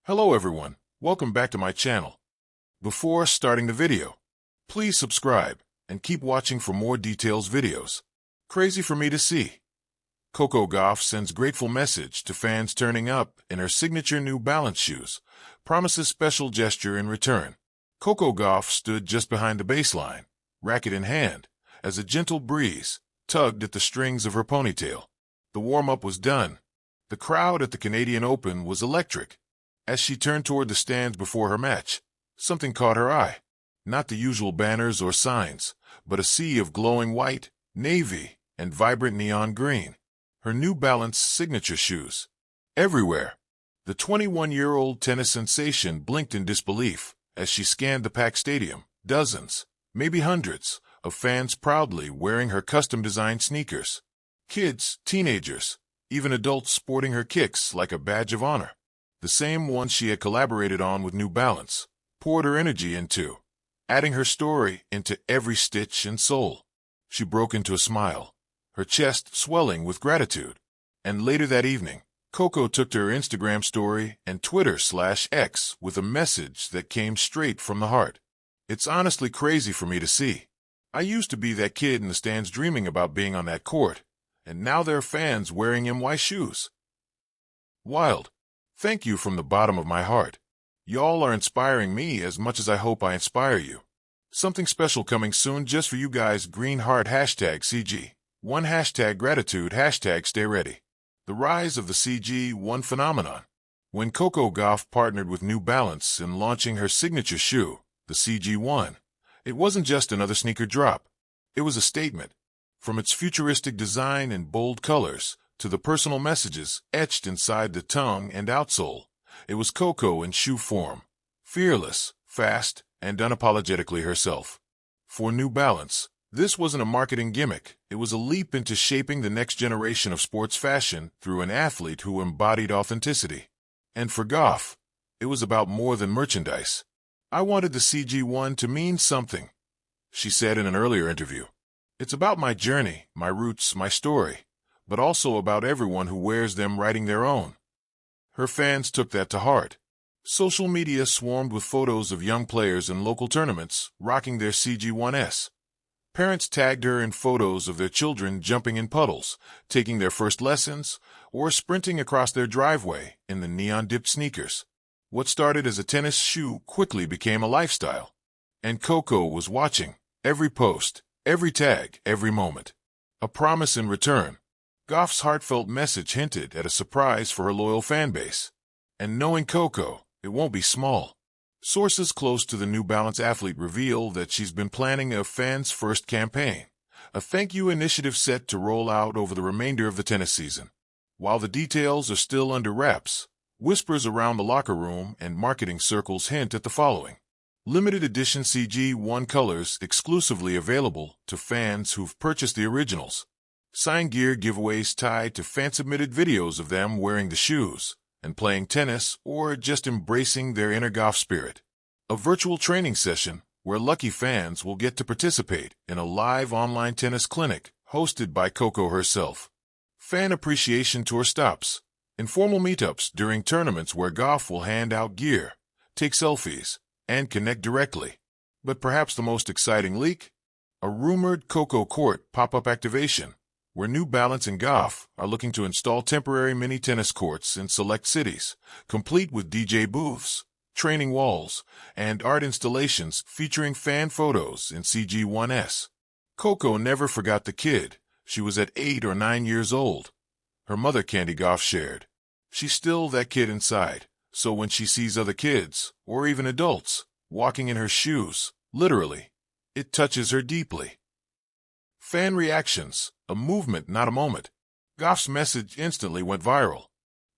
Hello everyone, welcome back to my channel. Before starting the video, please subscribe and keep watching for more details videos. Crazy for me to see. Coco Gauff sends grateful message to fans turning up in her signature New Balance shoes, promises special gesture in return. Coco Gauff stood just behind the baseline, racket in hand, as a gentle breeze tugged at the strings of her ponytail. The warm-up was done. The crowd at the Canadian Open was electric. As she turned toward the stands before her match, something caught her eye. Not the usual banners or signs, but a sea of glowing white, navy, and vibrant neon green. Her New Balance signature shoes. Everywhere. The 21-year-old tennis sensation blinked in disbelief as she scanned the packed stadium. Dozens, maybe hundreds, of fans proudly wearing her custom-designed sneakers. Kids, teenagers, even adults sporting her kicks like a badge of honor. The same one she had collaborated on with New Balance, poured her energy into, adding her story into every stitch and sole. She broke into a smile, her chest swelling with gratitude. And later that evening, Coco took to her Instagram story and Twitter/X with a message that came straight from the heart. It's honestly crazy for me to see. I used to be that kid in the stands dreaming about being on that court, and now there are fans wearing NY shoes. Wild. Thank you from the bottom of my heart. Y'all are inspiring me as much as I hope I inspire you. Something special coming soon just for you guys. Green heart #CG. One #gratitude #stay ready. The rise of the CG1 phenomenon. When Coco Gauff partnered with New Balance in launching her signature shoe, the CG1, it wasn't just another sneaker drop. It was a statement. From its futuristic design and bold colors, to the personal messages etched inside the tongue and outsole, it was Coco in shoe form, fearless, fast, and unapologetically herself. For New Balance, this wasn't a marketing gimmick. It was a leap into shaping the next generation of sports fashion through an athlete who embodied authenticity. And for Gauff, it was about more than merchandise. I wanted the CG1 to mean something, she said in an earlier interview. It's about my journey, my roots, my story, but also about everyone who wears them writing their own. Her fans took that to heart. Social media swarmed with photos of young players in local tournaments rocking their CG1s. Parents tagged her in photos of their children jumping in puddles, taking their first lessons, or sprinting across their driveway in the neon-dipped sneakers. What started as a tennis shoe quickly became a lifestyle. And Coco was watching every post, every tag, every moment. A promise in return. Gauff's heartfelt message hinted at a surprise for her loyal fanbase. And knowing Coco, it won't be small. Sources close to the New Balance athlete reveal that she's been planning a fans first campaign, a thank you initiative set to roll out over the remainder of the tennis season. While the details are still under wraps, whispers around the locker room and marketing circles hint at the following. Limited edition CG1 colors exclusively available to fans who've purchased the originals. Signed gear giveaways tied to fan-submitted videos of them wearing the shoes and playing tennis or just embracing their inner Gauff spirit. A virtual training session where lucky fans will get to participate in a live online tennis clinic hosted by Coco herself. Fan appreciation tour stops. Informal meetups during tournaments where Gauff will hand out gear, take selfies, and connect directly. But perhaps the most exciting leak? A rumored Coco Court pop-up activation, where New Balance and Gauff are looking to install temporary mini tennis courts in select cities, complete with DJ booths, training walls, and art installations featuring fan photos in CG1s. Coco never forgot the kid. She was at 8 or 9 years old. Her mother, Candy Gauff, shared. She's still that kid inside, so when she sees other kids, or even adults, walking in her shoes, literally, it touches her deeply. Fan reactions, a movement, not a moment. Gauff's message instantly went viral.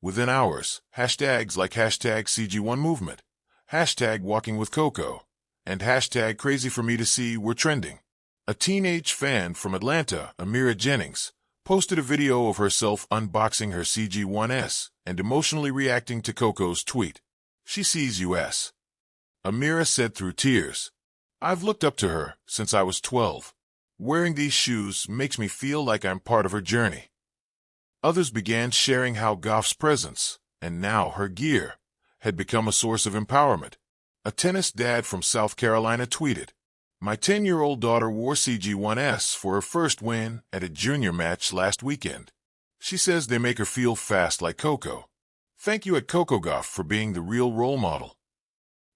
Within hours, hashtags like #CG1movement, #WalkingWithCoco, and #CrazyForMeToSee were trending. A teenage fan from Atlanta, Amira Jennings, posted a video of herself unboxing her CG1s and emotionally reacting to Coco's tweet. She sees US. Amira said through tears, "I've looked up to her since I was 12. Wearing these shoes makes me feel like I'm part of her journey." Others began sharing how Gauff's presence, and now her gear, had become a source of empowerment. A tennis dad from South Carolina tweeted, "My 10-year-old daughter wore CG1S for her first win at a junior match last weekend. She says they make her feel fast like Coco. Thank you at Coco Gauff for being the real role model."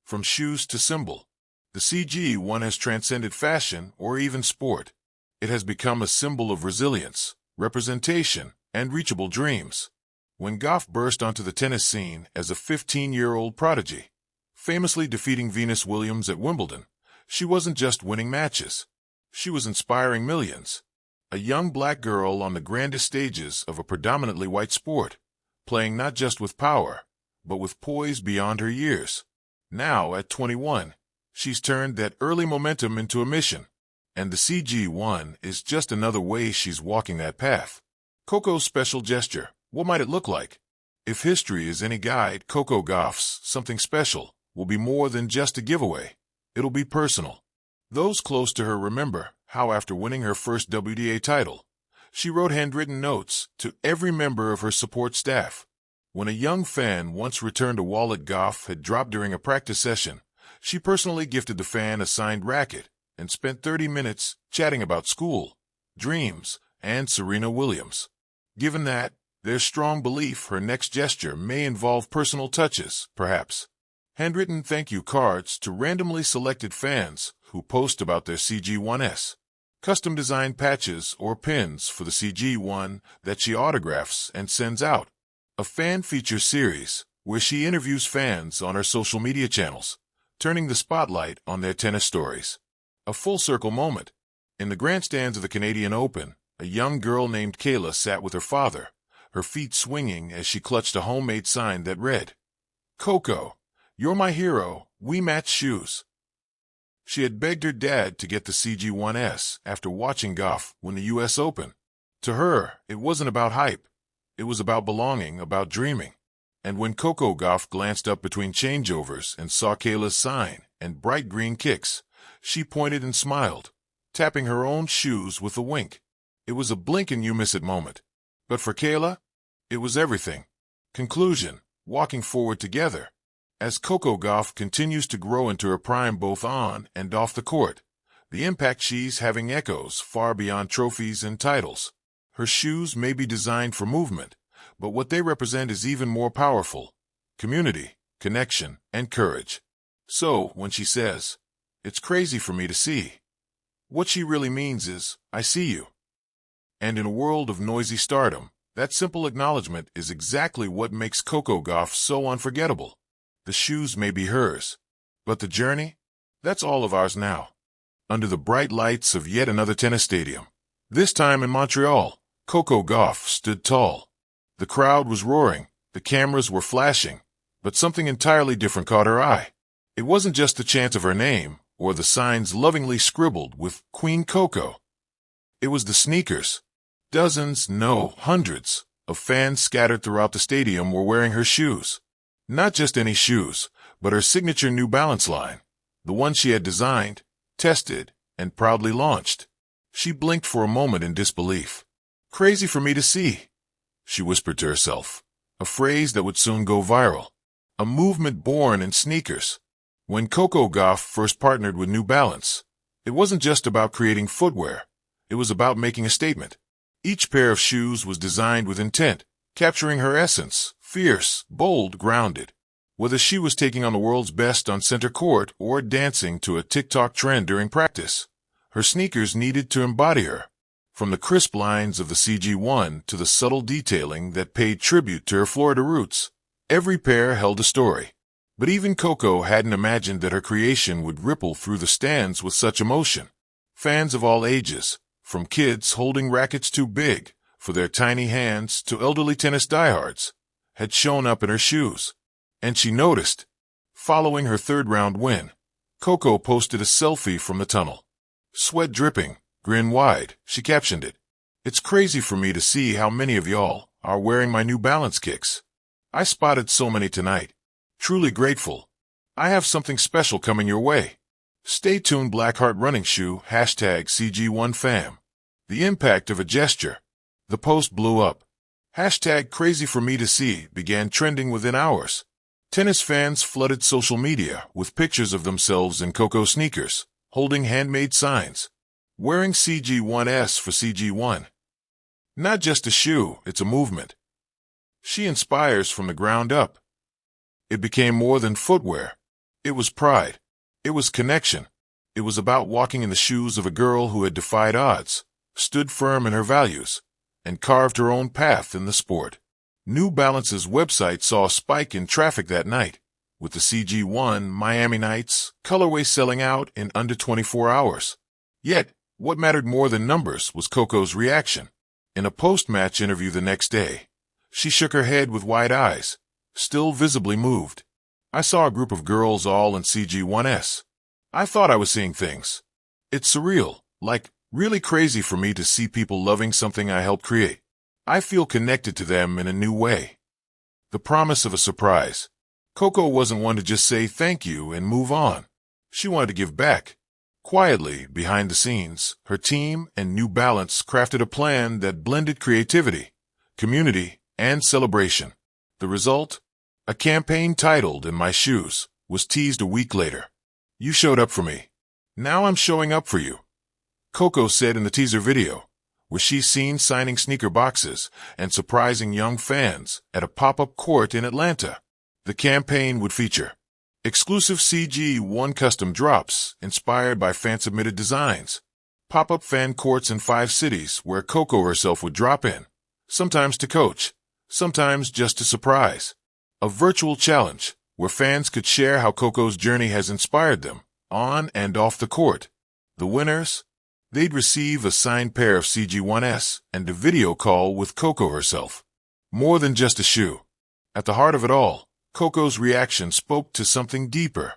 From shoes to symbol, the CG1 has transcended fashion or even sport. It has become a symbol of resilience, representation, and reachable dreams. When Gauff burst onto the tennis scene as a 15-year-old prodigy, famously defeating Venus Williams at Wimbledon, she wasn't just winning matches. She was inspiring millions. A young black girl on the grandest stages of a predominantly white sport, playing not just with power, but with poise beyond her years. Now, at 21, she's turned that early momentum into a mission, and the CG1 is just another way she's walking that path. Coco's special gesture, what might it look like? If history is any guide, Coco Gauff's something special will be more than just a giveaway. It'll be personal. Those close to her remember how after winning her first WTA title, she wrote handwritten notes to every member of her support staff. When a young fan once returned a wallet Gauff had dropped during a practice session, she personally gifted the fan a signed racket and spent 30 minutes chatting about school, dreams, and Serena Williams. Given that, there's strong belief her next gesture may involve personal touches, perhaps handwritten thank you cards to randomly selected fans who post about their CG1S, custom-designed patches or pins for the CG1 that she autographs and sends out, a fan feature series where she interviews fans on her social media channels, turning the spotlight on their tennis stories. A full-circle moment. In the grandstands of the Canadian Open, a young girl named Kayla sat with her father, her feet swinging as she clutched a homemade sign that read, "Coco, you're my hero, we match shoes." She had begged her dad to get the CG1S after watching Gauff win the U.S. Open. To her, it wasn't about hype. It was about belonging, about dreaming. And when Coco Gauff glanced up between changeovers and saw Kayla's sign and bright green kicks, she pointed and smiled, tapping her own shoes with a wink. It was a blink-and-you-miss-it moment. But for Kayla, it was everything. Conclusion, walking forward together. As Coco Gauff continues to grow into her prime both on and off the court, the impact she's having echoes far beyond trophies and titles. Her shoes may be designed for movement, but what they represent is even more powerful: community, connection, and courage. So, when she says, "It's crazy for me to see," what she really means is, "I see you." And in a world of noisy stardom, that simple acknowledgement is exactly what makes Coco Gauff so unforgettable. The shoes may be hers, but the journey? That's all of ours now. Under the bright lights of yet another tennis stadium, this time in Montreal, Coco Gauff stood tall. The crowd was roaring, the cameras were flashing, but something entirely different caught her eye. It wasn't just the chant of her name, or the signs lovingly scribbled with Queen Coco. It was the sneakers. Dozens, no, hundreds, of fans scattered throughout the stadium were wearing her shoes. Not just any shoes, but her signature New Balance line, the one she had designed, tested, and proudly launched. She blinked for a moment in disbelief. "Crazy for me to see," she whispered to herself, a phrase that would soon go viral. A movement born in sneakers. When Coco Gauff first partnered with New Balance, it wasn't just about creating footwear. It was about making a statement. Each pair of shoes was designed with intent, capturing her essence, fierce, bold, grounded. Whether she was taking on the world's best on center court or dancing to a TikTok trend during practice, her sneakers needed to embody her. From the crisp lines of the CG1 to the subtle detailing that paid tribute to her Florida roots, every pair held a story. But even Coco hadn't imagined that her creation would ripple through the stands with such emotion. Fans of all ages, from kids holding rackets too big for their tiny hands to elderly tennis diehards, had shown up in her shoes. And she noticed. Following her third-round win, Coco posted a selfie from the tunnel. Sweat dripping, grin wide, she captioned it. "It's crazy for me to see how many of y'all are wearing my New Balance kicks. I spotted so many tonight. Truly grateful. I have something special coming your way. Stay tuned. Blackheart running shoe, #CG1fam. The impact of a gesture. The post blew up. #crazy for me to see began trending within hours. Tennis fans flooded social media with pictures of themselves in Coco sneakers, holding handmade signs, wearing CG1S for CG1. Not just a shoe, it's a movement. She inspires from the ground up. It became more than footwear. It was pride. It was connection. It was about walking in the shoes of a girl who had defied odds, stood firm in her values, and carved her own path in the sport. New Balance's website saw a spike in traffic that night, with the CG1 Miami Nights colorway selling out in under 24 hours. Yet, what mattered more than numbers was Coco's reaction. In a post-match interview the next day, she shook her head with wide eyes, still visibly moved. I saw a group of girls all in CG1S. I thought I was seeing things. It's surreal, like really crazy for me to see people loving something I helped create. I feel connected to them in a new way. The promise of a surprise. Coco wasn't one to just say thank you and move on. She wanted to give back. Quietly, behind the scenes, her team and New Balance crafted a plan that blended creativity, community, and celebration. The result? A campaign titled "In My Shoes" was teased a week later. "You showed up for me. Now I'm showing up for you," Coco said in the teaser video, where she's seen signing sneaker boxes and surprising young fans at a pop-up court in Atlanta. The campaign would feature exclusive CG1 custom drops inspired by fan-submitted designs, pop-up fan courts in 5 cities where Coco herself would drop in, sometimes to coach, sometimes just to surprise. A virtual challenge where fans could share how Coco's journey has inspired them, on and off the court. The winners? They'd receive a signed pair of CG1S and a video call with Coco herself. More than just a shoe. At the heart of it all, Coco's reaction spoke to something deeper.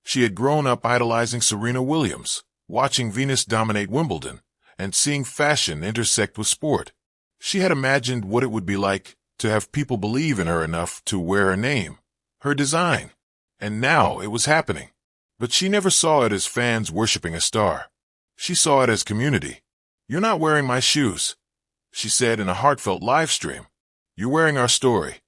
She had grown up idolizing Serena Williams, watching Venus dominate Wimbledon, and seeing fashion intersect with sport. She had imagined what it would be like to have people believe in her enough to wear her name, her design. And now it was happening. But she never saw it as fans worshiping a star. She saw it as community. "You're not wearing my shoes," she said in a heartfelt live stream. "You're wearing our story."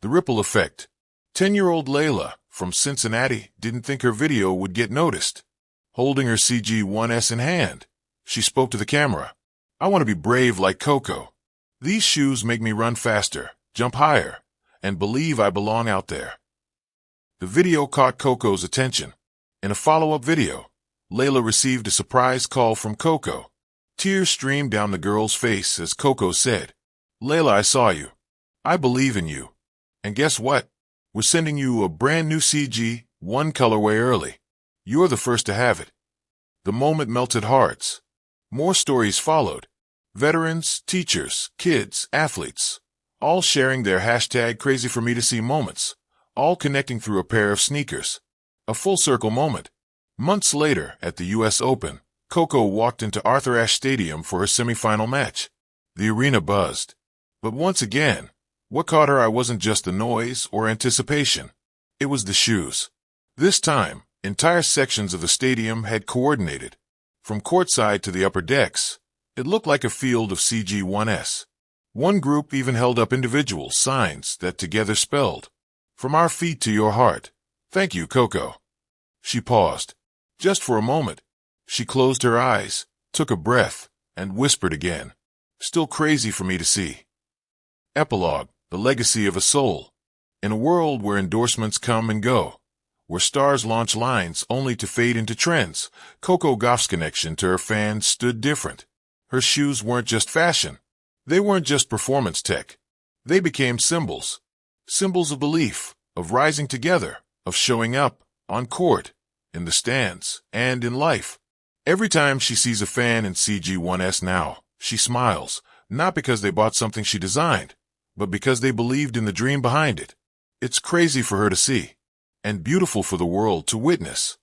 The ripple effect. 10-year-old Layla from Cincinnati didn't think her video would get noticed. Holding her CG1S in hand, she spoke to the camera. "I want to be brave like Coco. These shoes make me run faster, jump higher, and believe I belong out there." The video caught Coco's attention. In a follow-up video, Layla received a surprise call from Coco. Tears streamed down the girl's face as Coco said, "Layla, I saw you. I believe in you. And guess what? We're sending you a brand new CG1 colorway early. You're the first to have it." The moment melted hearts. More stories followed. Veterans, teachers, kids, athletes, all sharing their #CrazyForMeToSee moments, all connecting through a pair of sneakers. A full-circle moment. Months later, at the U.S. Open, Coco walked into Arthur Ashe Stadium for her semifinal match. The arena buzzed. But once again, what caught her eye wasn't just the noise or anticipation. It was the shoes. This time, entire sections of the stadium had coordinated. From courtside to the upper decks, it looked like a field of CG1S. One group even held up individual signs that together spelled, "From our feet to your heart. Thank you, Coco." She paused. Just for a moment. She closed her eyes, took a breath, and whispered again, "Still crazy for me to see." Epilogue, the legacy of a soul. In a world where endorsements come and go, where stars launch lines only to fade into trends, Coco Gauff's connection to her fans stood different. Her shoes weren't just fashion. They weren't just performance tech. They became symbols. Symbols of belief, of rising together, of showing up, on court, in the stands, and in life. Every time she sees a fan in CG1S now, she smiles, not because they bought something she designed, but because they believed in the dream behind it. It's crazy for her to see, and beautiful for the world to witness.